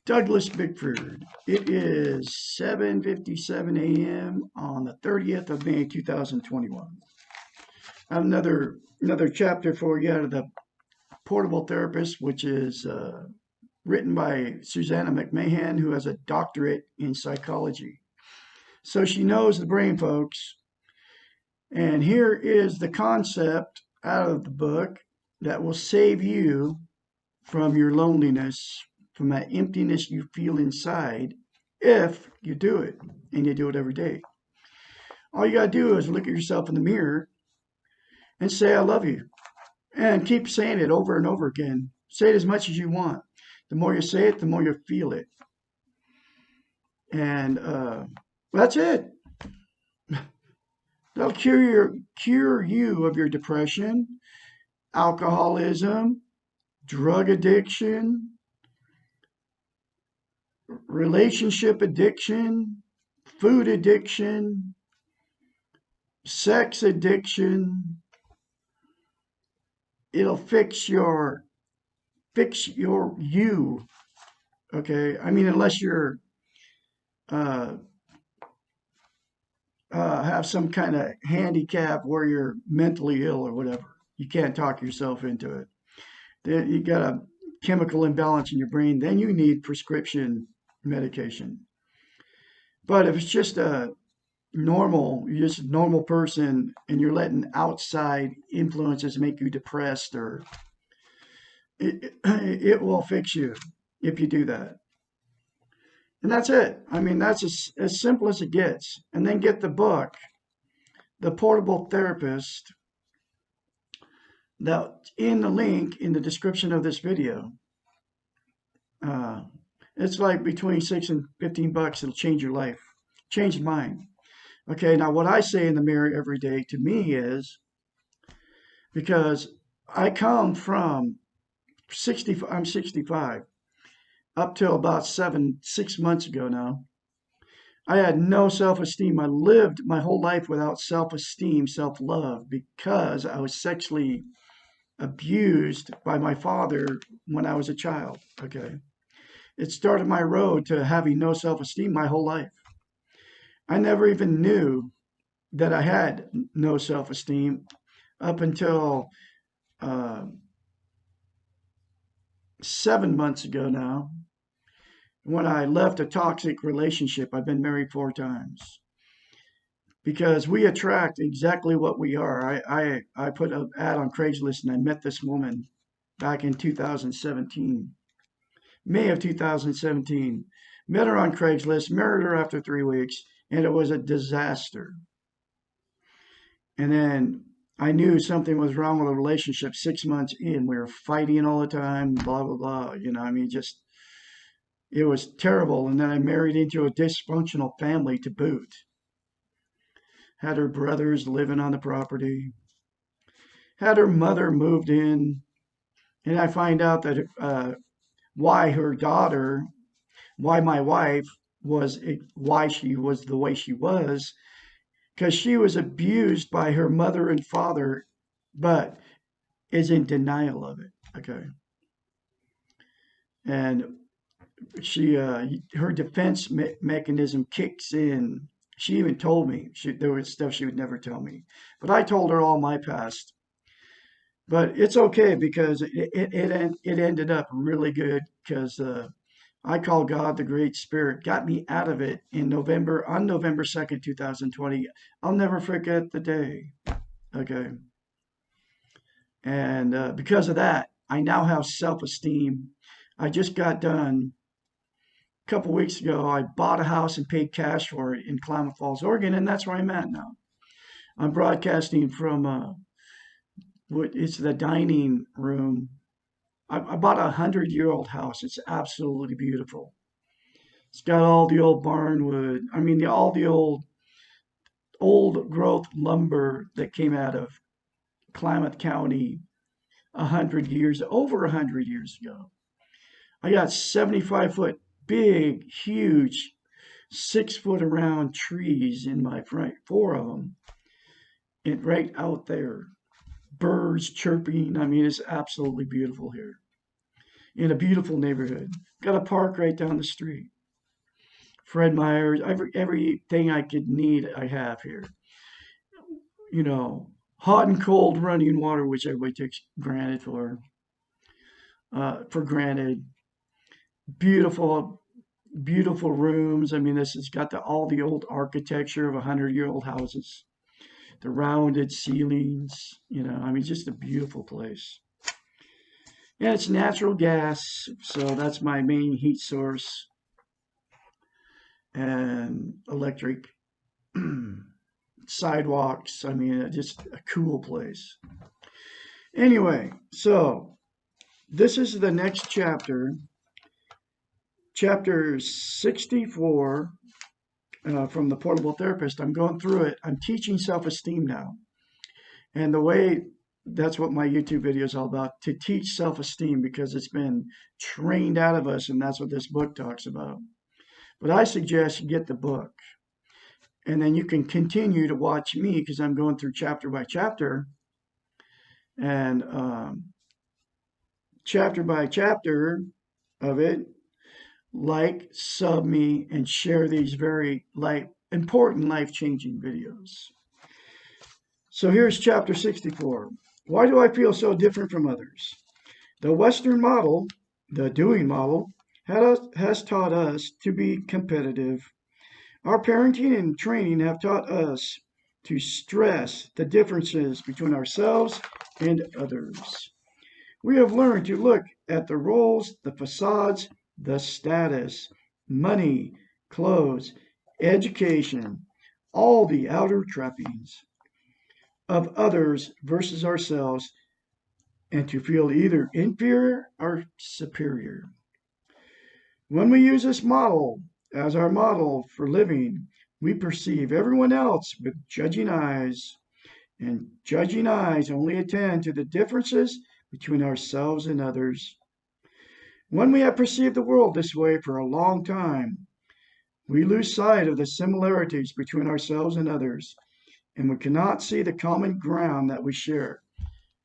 Douglas Bickford. It is 7:57 a.m. on the 30th of May 2021. I have another chapter for you out of the Portable Therapist, which is written by Susanna McMahon, who has a doctorate in psychology. So she knows the brain, folks. And here is the concept out of the book that will save you from your loneliness, from that emptiness you feel inside, if you do it, and you do it every day. All you got to do is look at yourself in the mirror and say, I love you. And keep saying it over and over again. Say it as much as you want. The more you say it, the more you feel it. And that's it. That'll cure you of your depression, alcoholism, drug addiction, relationship addiction, food addiction, sex addiction. It'll fix your you. Okay, I mean, unless you're have some kind of handicap where you're mentally ill or whatever, you can't talk yourself into it. Then you got a chemical imbalance in your brain. Then you need prescription medication. But if it's just you're just a normal person, and you're letting outside influences make you depressed, or it will fix you if you do that. And that's it. I mean, that's as simple as it gets. And then get the book, The Portable Therapist, that's in the link in the description of this video. It's like between $6 and $15. It'll change your life, change mine. Okay, now what I say in the mirror every day to me is, because I come from 60, I'm 65, up till about 6 months ago now. I had no self-esteem. I lived my whole life without self-esteem, self-love, because I was sexually abused by my father when I was a child. Okay. It started my road to having no self-esteem my whole life. I never even knew that I had no self-esteem up until 7 months ago now, when I left a toxic relationship. I've been married 4 times. Because we attract exactly what we are. I put an ad on Craigslist, and I met this woman back in 2017. May of 2017. Met her on Craigslist, married her after 3 weeks, and it was a disaster. And then I knew something was wrong with the relationship 6 months in. We were fighting all the time, blah, blah, blah. I mean, just, it was terrible. And then I married into a dysfunctional family to boot. Had her brothers living on the property. Had her mother moved in. And I find out that why my wife why she was the way she was, because she was abused by her mother and father, but is in denial of it. Okay. And her defense mechanism kicks in. She even told me there was stuff she would never tell me. But I told her all my past. But it's okay because it ended up really good because I call God the Great Spirit got me out of it on November 2nd, 2020. I'll never forget the day. Okay. And because of that, I now have self-esteem. I just got done a couple weeks ago. I bought a house and paid cash for it in Klamath Falls, Oregon, and that's where I'm at now. I'm broadcasting from it's the dining room. I bought a 100-year-old house. It's absolutely beautiful. It's got all the old barnwood. I mean, all the old growth lumber that came out of Klamath County over 100 years ago. I got 75-foot big, huge, 6-foot around trees in my front, 4 of them, and right out there. Birds chirping. I mean, it's absolutely beautiful here in a beautiful neighborhood. Got a park right down the street. Fred Meyer's, everything I could need, I have here. You know, hot and cold running water, which everybody takes for granted. Beautiful, beautiful rooms. I mean, this has got all the old architecture of 100-year-old houses, the rounded ceilings. I mean, just a beautiful place. And it's natural gas, so that's my main heat source, and electric sidewalks. I mean, just a cool place. Anyway, so this is the next chapter, chapter 64 from the Portable Therapist. I'm going through it. I'm teaching self-esteem now. And that's what my YouTube video is all about, to teach self-esteem, because it's been trained out of us, and that's what this book talks about. But I suggest you get the book, and then you can continue to watch me because I'm going through chapter by chapter, and chapter by chapter of it, sub me, and share these very important life-changing videos. So here's chapter 64. Why do I feel so different from others? The Western model, the doing model, has taught us to be competitive. Our parenting and training have taught us to stress the differences between ourselves and others. We have learned to look at the roles, the facades, the status, money, clothes, education, all the outer trappings of others versus ourselves, and to feel either inferior or superior. When we use this model as our model for living, we perceive everyone else with judging eyes, and judging eyes only attend to the differences between ourselves and others. When we have perceived the world this way for a long time, we lose sight of the similarities between ourselves and others, and we cannot see the common ground that we share.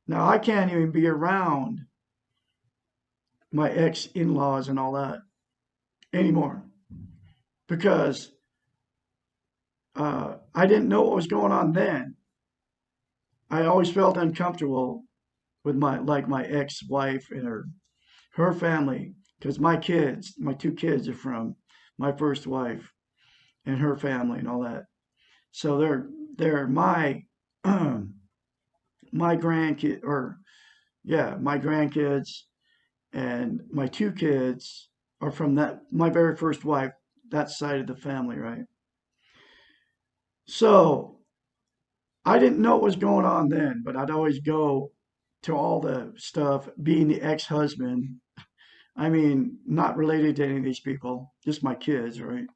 Now, I can't even be around my ex-in-laws and all that anymore because I didn't know what was going on then. I always felt uncomfortable with my ex-wife and her family, because my 2 kids are from my first wife and her family and all that. So they're my my grandkids, my grandkids, and my 2 kids are from my very first wife, that side of the family, right? So I didn't know what was going on then, but I'd always go to all the stuff, being the ex-husband. I mean, not related to any of these people, just my kids, right?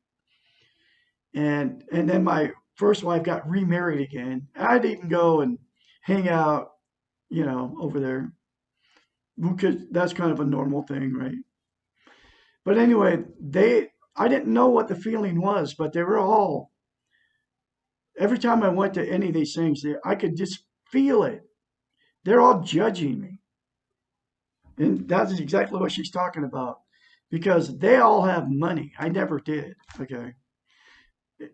And then my first wife got remarried again. I'd even go and hang out, over there, because that's kind of a normal thing, right? But anyway, I didn't know what the feeling was, but they were all, every time I went to any of these things, I could just feel it. They're all judging me. And that's exactly what she's talking about, because they all have money. I never did, okay?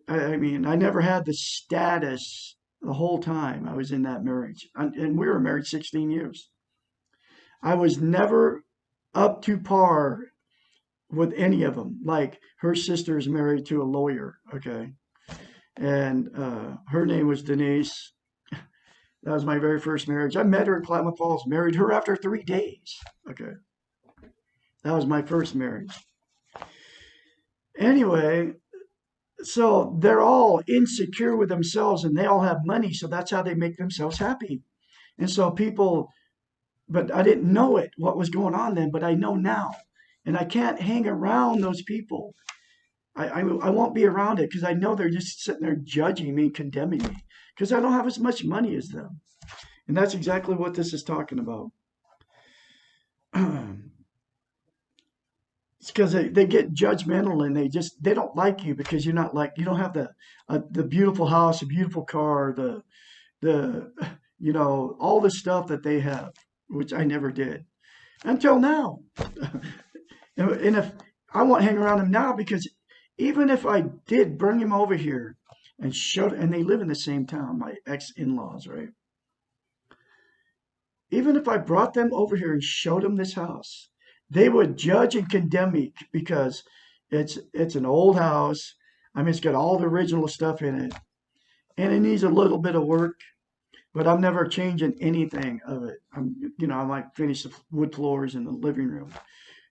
I mean, I never had the status the whole time I was in that marriage. And we were married 16 years. I was never up to par with any of them. Like her sister is married to a lawyer, okay? And her name was Denise. That was my very first marriage. I met her in Klamath Falls, married her after 3 days, okay? That was my first marriage. Anyway, so they're all insecure with themselves and they all have money, so that's how they make themselves happy. And so people, but I didn't know it, what was going on then, but I know now. And I can't hang around those people. I won't be around it because I know they're just sitting there judging me, condemning me, because I don't have as much money as them. And that's exactly what this is talking about. It's because they get judgmental and they don't like you because you're not like, you don't have the beautiful house, the beautiful car, the all the stuff that they have, which I never did until now. And if I won't hang around them now, because even if I did bring him over here and and they live in the same town, my ex-in-laws, right? Even if I brought them over here and showed them this house, they would judge and condemn me because it's an old house. I mean, it's got all the original stuff in it, and it needs a little bit of work, but I'm never changing anything of it. I might finish the wood floors in the living room,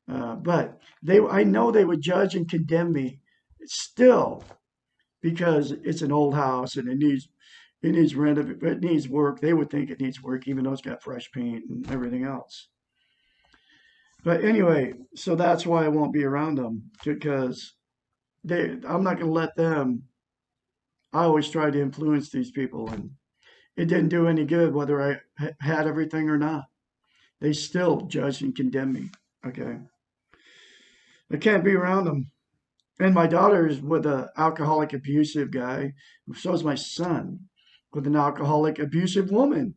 but I know they would judge and condemn me still because it's an old house and it needs work. They would think it needs work, even though it's got fresh paint and everything else. But anyway, so that's why I won't be around them because I'm not going to let them. I always try to influence these people, and it didn't do any good whether I had everything or not. They still judge and condemn me. Okay, I can't be around them. And my daughter is with an alcoholic, abusive guy. So is my son with an alcoholic, abusive woman.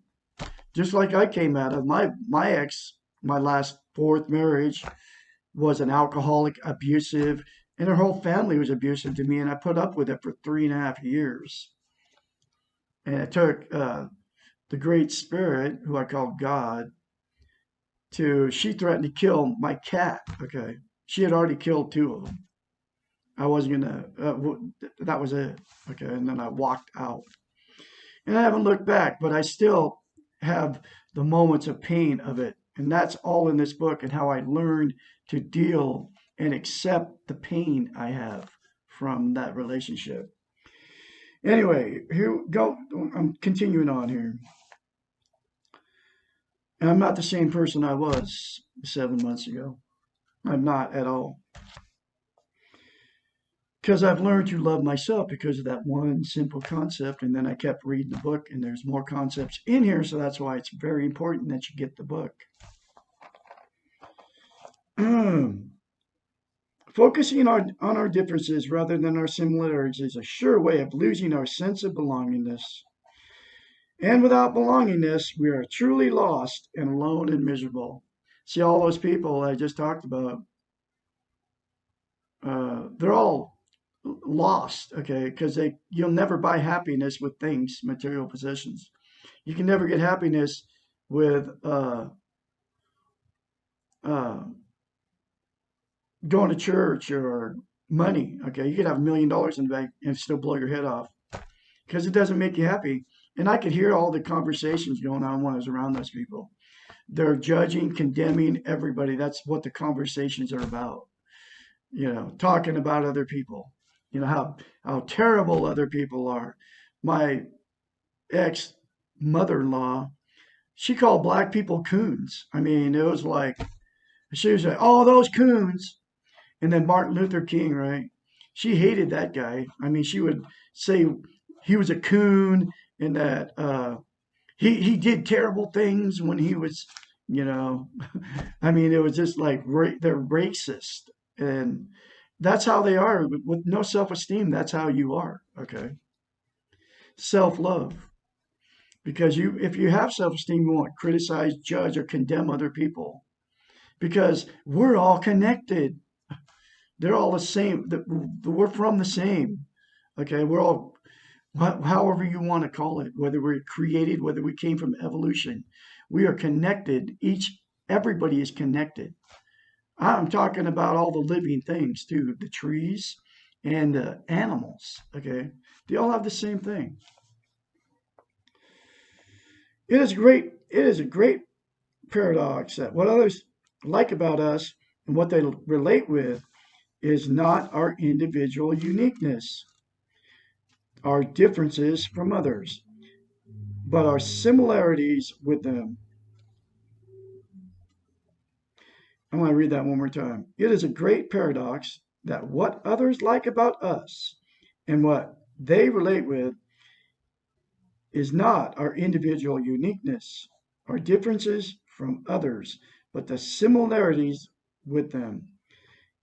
Just like I came out of my ex, my last fourth marriage was an alcoholic, abusive, and her whole family was abusive to me. And I put up with it for 3.5 years. And it took the Great Spirit, who I call God, she threatened to kill my cat. Okay. She had already killed 2 of them. I wasn't gonna, that was it. Okay. And then I walked out. And I haven't looked back, but I still have the moments of pain of it. And that's all in this book and how I learned to deal and accept the pain I have from that relationship. Anyway, here we go. I'm continuing on here. And I'm not the same person I was 7 months ago. I'm not at all. Because I've learned to love myself because of that one simple concept. And then I kept reading the book, and there's more concepts in here. So that's why it's very important that you get the book. Focusing on our differences rather than our similarities is a sure way of losing our sense of belongingness. And without belongingness, we are truly lost and alone and miserable. See, all those people I just talked about, they're all lost, okay? Because you'll never buy happiness with things, material possessions. You can never get happiness with uh, going to church or money, okay? You could have $1 million in the bank and still blow your head off because it doesn't make you happy. And I could hear all the conversations going on when I was around those people. They're judging, condemning everybody. That's what the conversations are about. Talking about other people. How terrible other people are. My ex mother-in-law, she called black people coons. I mean, it was like she was like, "Oh, those coons." And then Martin Luther King, right? She hated that guy. I mean, she would say he was a coon and that he did terrible things when he was, I mean, it was just like they're racist. And that's how they are. With no self-esteem, that's how you are. Okay. Self-love. Because if you have self-esteem, you won't criticize, judge, or condemn other people. Because we're all connected. They're all the same. We're from the same Okay, we're all, however you want to call it, whether we're created, whether we came from evolution, we are connected. Everybody is connected. I'm talking about all the living things too, the trees and the animals. Okay, they all have the same thing. It is great. It is a great paradox that what others like about us and what they relate with is not our individual uniqueness, our differences from others, but our similarities with them. I want to read that one more time. It is a great paradox that what others like about us and what they relate with is not our individual uniqueness, our differences from others, but the similarities with them.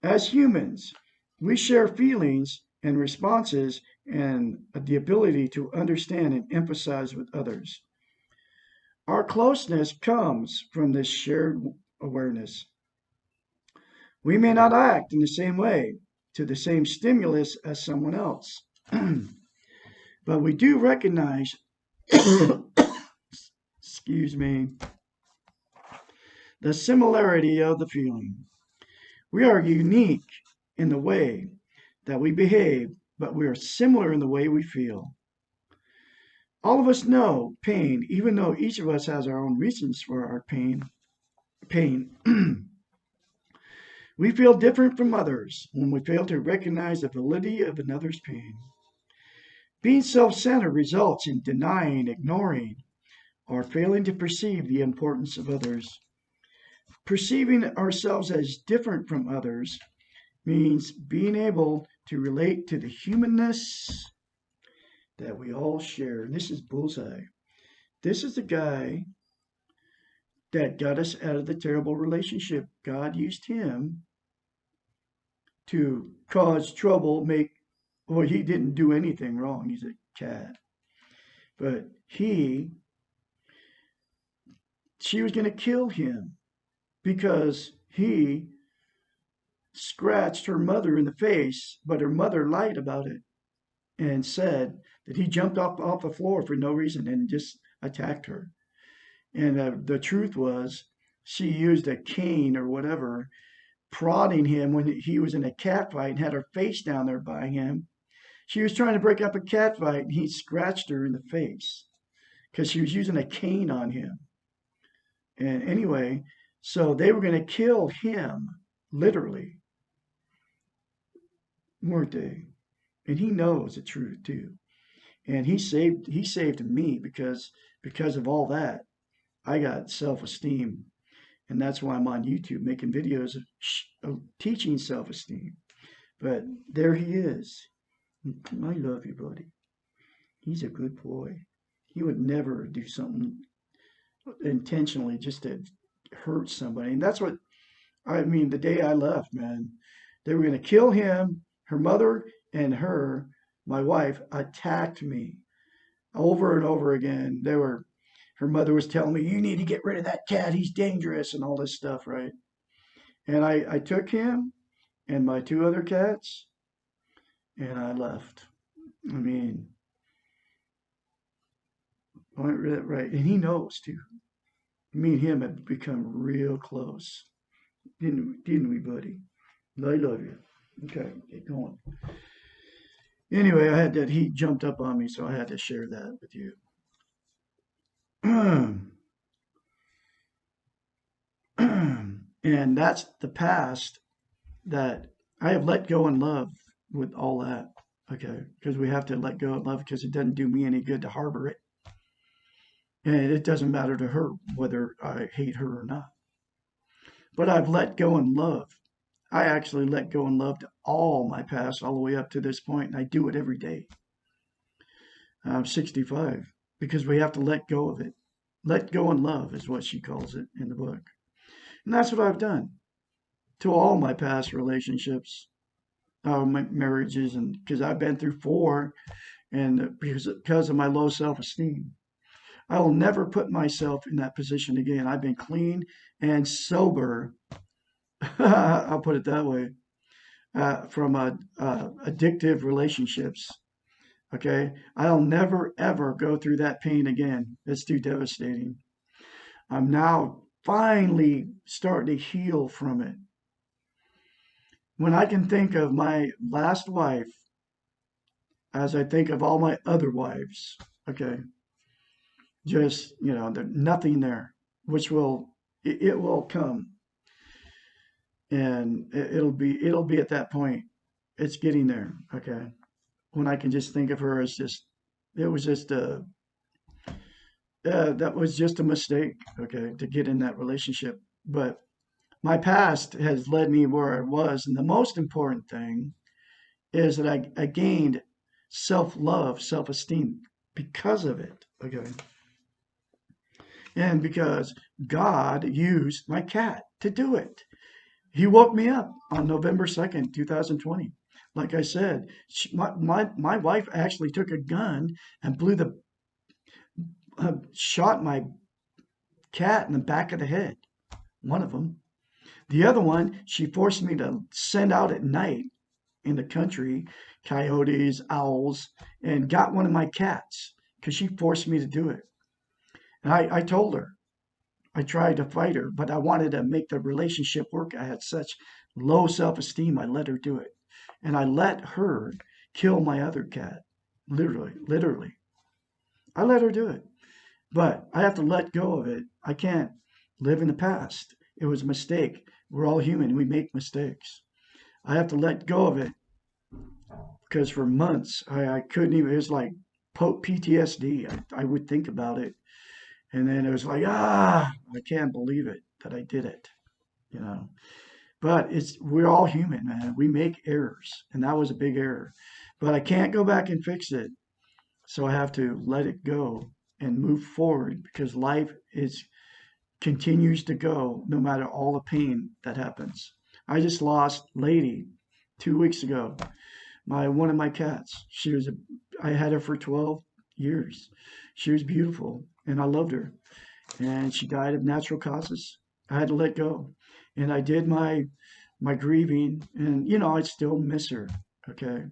As humans, we share feelings and responses and the ability to understand and empathize with others. Our closeness comes from this shared awareness. We may not act in the same way to the same stimulus as someone else, but we do recognize, excuse me, the similarity of the feeling. We are unique in the way that we behave, but we are similar in the way we feel. All of us know pain, even though each of us has our own reasons for our pain. We feel different from others when we fail to recognize the validity of another's pain. Being self-centered results in denying, ignoring, or failing to perceive the importance of others. Perceiving ourselves as different from others means being able to relate to the humanness that we all share. And this is Bullseye. This is the guy that got us out of the terrible relationship. God used him to cause trouble, well, he didn't do anything wrong. He's a cat. But she was going to kill him because he scratched her mother in the face, but her mother lied about it and said that he jumped off the floor for no reason and just attacked her. And the truth was, she used a cane or whatever, prodding him when he was in a cat fight and had her face down there by him. She was trying to break up a cat fight and he scratched her in the face because she was using a cane on him. And anyway, so they were going to kill him, literally, weren't they? And he knows the truth too. And he saved me because of all that. I got self-esteem, and that's why I'm on YouTube making videos of teaching self-esteem. But there he is. I love you, buddy. He's a good boy. He would never do something intentionally just to hurt somebody. And that's what I mean. The day I left, man, they were going to kill him. Her mother and my wife, attacked me over and over again. Her mother was telling me, you need to get rid of that cat. He's dangerous and all this stuff, right? And I took him and my two other cats and I left. I mean, right. And he knows too. Me and him have become real close. Didn't we, buddy? I love you. Okay, get going. Anyway, he jumped up on me, so I had to share that with you. And that's the past that I have let go and love with all that. Okay, because we have to let go and love because it doesn't do me any good to harbor it. And it doesn't matter to her whether I hate her or not. But I've let go and loved. I actually let go and loved all my past all the way up to this point, and I do it every day. I'm 65 because we have to let go of it. Let go and love is what she calls it in the book. And that's what I've done to all my past relationships, my marriages, and because I've been through 4 and because of my low self-esteem. I will never put myself in that position again. I've been clean and sober. I'll put it that way. From addictive relationships. Okay. I'll never, ever go through that pain again. It's too devastating. I'm now finally starting to heal from it. When I can think of my last wife as I think of all my other wives, okay, just, there's nothing there, which it will come, and it'll be at that point. It's getting there, okay, when I can just think of her as just, it was just that was just a mistake, okay, to get in that relationship. But my past has led me where I was, and the most important thing is that I gained self-love, self-esteem because of it, okay, and because God used my cat to do it. He woke me up on November 2nd, 2020. Like I said, my wife actually took a gun and shot my cat in the back of the head, one of them. The other one, she forced me to send out at night in the country, coyotes, owls, and got one of my cats because she forced me to do it. And I told her, I tried to fight her, but I wanted to make the relationship work. I had such low self-esteem, I let her do it. And I let her kill my other cat. Literally, literally. I let her do it. But I have to let go of it. I can't live in the past. It was a mistake. We're all human. We make mistakes. I have to let go of it because for months I couldn't even, it was like PTSD. I would think about it. And then it was like, I can't believe it that I did it, you know. But we're all human, man. We make errors, and that was a big error. But I can't go back and fix it. So I have to let it go and move forward because life is continues to go no matter all the pain that happens. I just lost Lady 2 weeks ago. One of my cats. I had her for 12 years. She was beautiful and I loved her. And she died of natural causes. I had to let go. And I did my grieving and I still miss her. Okay.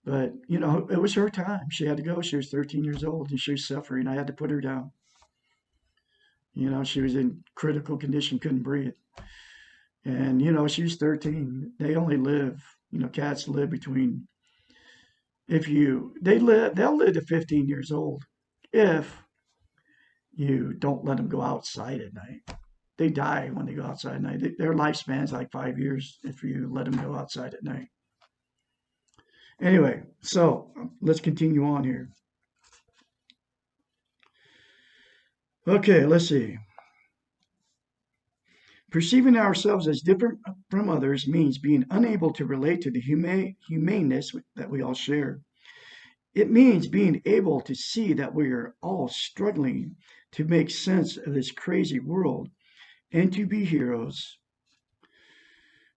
But it was her time. She had to go. She was 13 years old and she was suffering. I had to put her down. She was in critical condition, couldn't breathe. And she was 13. They only live, cats live between they'll live to 15 years old if you don't let them go outside at night. They die when they go outside at night. Their lifespan's like 5 years if you let them go outside at night. Anyway, so let's continue on here. Okay, let's see. Perceiving ourselves as different from others means being unable to relate to the humaneness that we all share. It means being able to see that we are all struggling to make sense of this crazy world and to be heroes.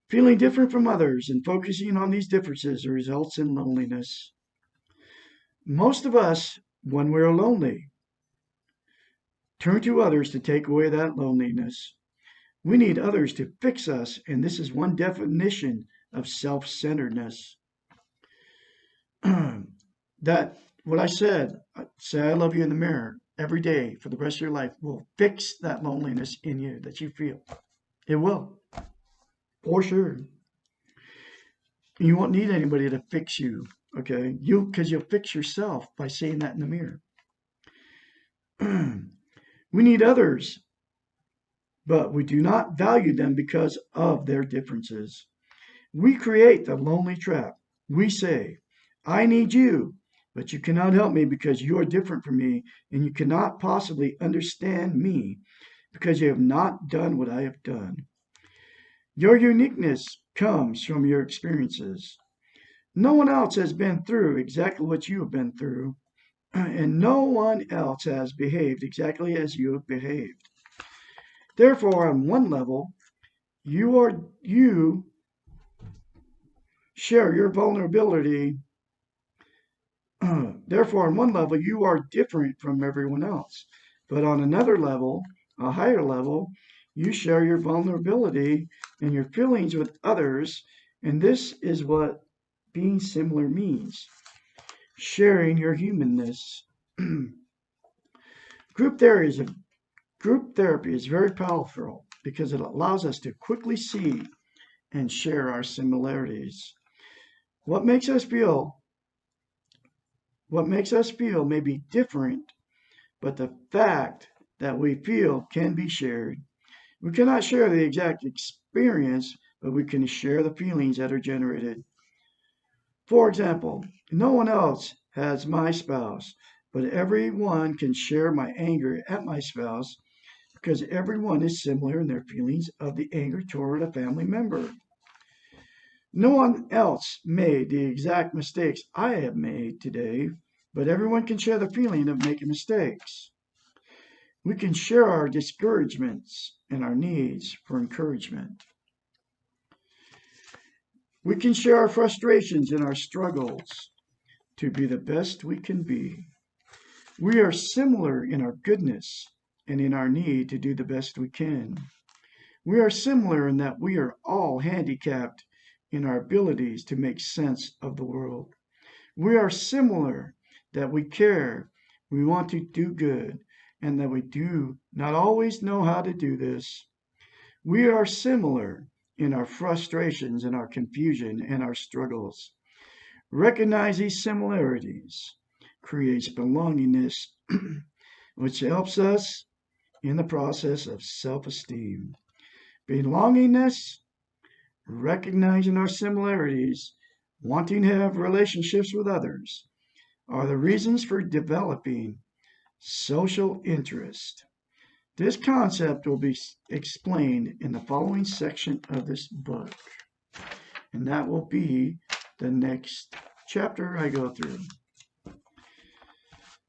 Feeling different from others and focusing on these differences results in loneliness. Most of us, when we're lonely, turn to others to take away that loneliness. We need others to fix us, and this is one definition of self-centeredness. That what I said, say I love you in the mirror every day for the rest of your life will fix that loneliness in you that you feel. It will, for sure. You won't need anybody to fix you, okay? Because you'll fix yourself by saying that in the mirror. We need others, but we do not value them because of their differences. We create the lonely trap. We say, I need you, but you cannot help me because you are different from me, and you cannot possibly understand me because you have not done what I have done. Your uniqueness comes from your experiences. No one else has been through exactly what you have been through, and no one else has behaved exactly as you have behaved. Therefore, on one level, you share your vulnerability. Therefore, on one level, you are different from everyone else. But on another level, a higher level, you share your vulnerability and your feelings with others. And this is what being similar means. sharing your humanness. Group therapy Group therapy is very powerful because it allows us to quickly see and share our similarities. What makes us feel what makes us feel may be different, but the fact that we feel can be shared. We cannot share the exact experience, but we can share the feelings that are generated. For example, no one else has my spouse, but everyone can share my anger at my spouse because everyone is similar in their feelings of the anger toward a family member. No one else made the exact mistakes I have made today, but everyone can share the feeling of making mistakes. We can share our discouragements and our needs for encouragement. We can share our frustrations and our struggles to be the best we can be. We are similar in our goodness and in our need to do the best we can. We are similar in that we are all handicapped in our abilities to make sense of the world. We are similar that we care, we want to do good, and that we do not always know how to do this. We are similar in our frustrations and our confusion and our struggles. Recognize these similarities creates belongingness, which helps us in the process of self-esteem. Belongingness, recognizing our similarities, wanting to have relationships with others, are the reasons for developing social interest. This concept will be explained in the following section of this book, and that will be the next chapter I go through.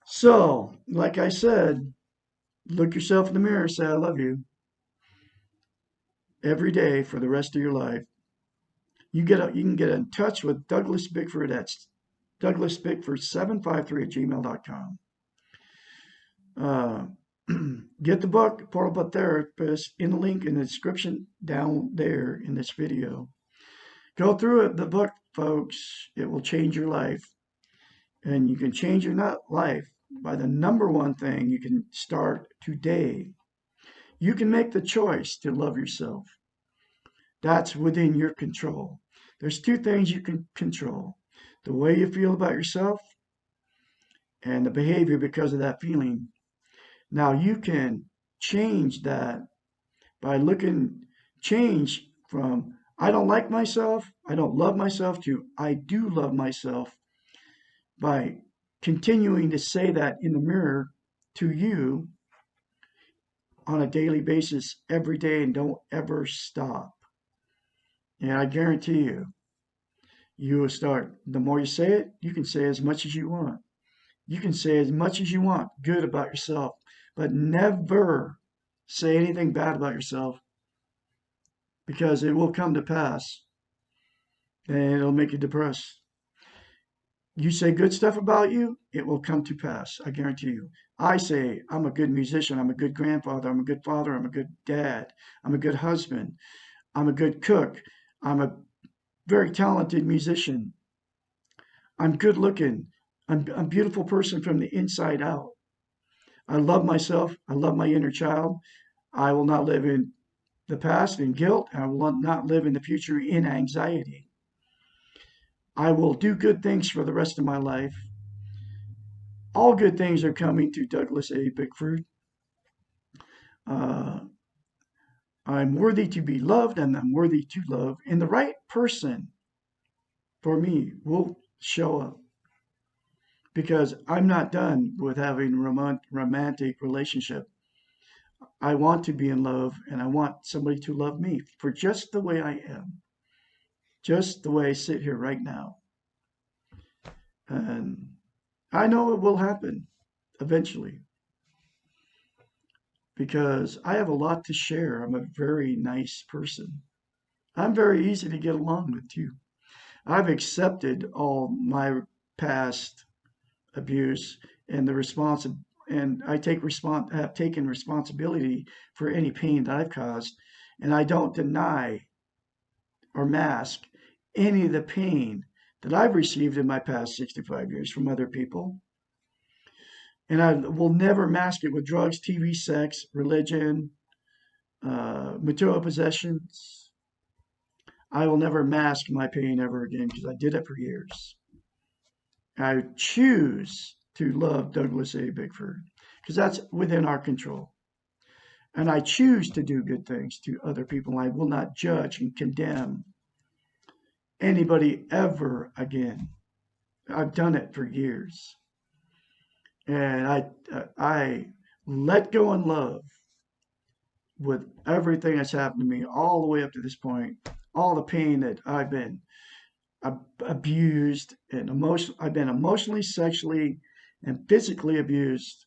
So, like I said, look yourself in the mirror and say, I love you every day for the rest of your life. You can get in touch with Douglas Bickford at douglasbickford753@gmail.com. Get the book, Portable Therapist, in the link in the description down there in this video. Go through it, the book, folks. It will change your life. And you can change your life by the number one thing you can start today. You can make the choice to love yourself. That's within your control. There's two things you can control: the way you feel about yourself and the behavior because of that feeling. Now you can change that by change from I don't like myself, I don't love myself, to I do love myself, by continuing to say that in the mirror to you on a daily basis every day, and don't ever stop. And I guarantee you will start. The more you say it, you can say as much as you want. You can say as much as you want good about yourself, but never say anything bad about yourself, because it will come to pass and it'll make you depressed. You say good stuff about you, it will come to pass. I guarantee you. I say I'm a good musician, I'm a good grandfather, I'm a good father, I'm a good dad, I'm a good husband, I'm a good cook, I'm a very talented musician, I'm good looking, I'm a beautiful person from the inside out. I love myself, I love my inner child. I will not live in the past in guilt, and I will not live in the future in anxiety. I will do good things for the rest of my life. All good things are coming to Douglas A. Bickford. Uh, I'm worthy to be loved, and I'm worthy to love. And the right person for me will show up, because I'm not done with having a romantic relationship. I want to be in love, and I want somebody to love me for just the way I am, just the way I sit here right now. And I know it will happen eventually, because I have a lot to share. I'm a very nice person. I'm very easy to get along with too. I've accepted all my past abuse and and I have taken responsibility for any pain that I've caused, and I don't deny or mask any of the pain that I've received in my past 65 years from other people. And I will never mask it with drugs, TV, sex, religion, material possessions. I will never mask my pain ever again because I did it for years. I choose to love Douglas A. Bickford because that's within our control. And I choose to do good things to other people. I will not judge and condemn anybody ever again. I've done it for years. And I let go and love with everything that's happened to me all the way up to this point, all the pain that I've been abused and I've been emotionally, sexually, and physically abused,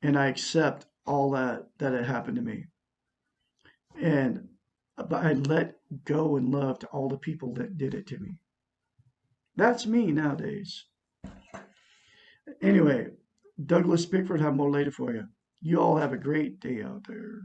and I accept all that had happened to me, and I let go and love to all the people that did it to me. That's me nowadays. Anyway, Douglas Bickford have more later for you. You all have a great day out there.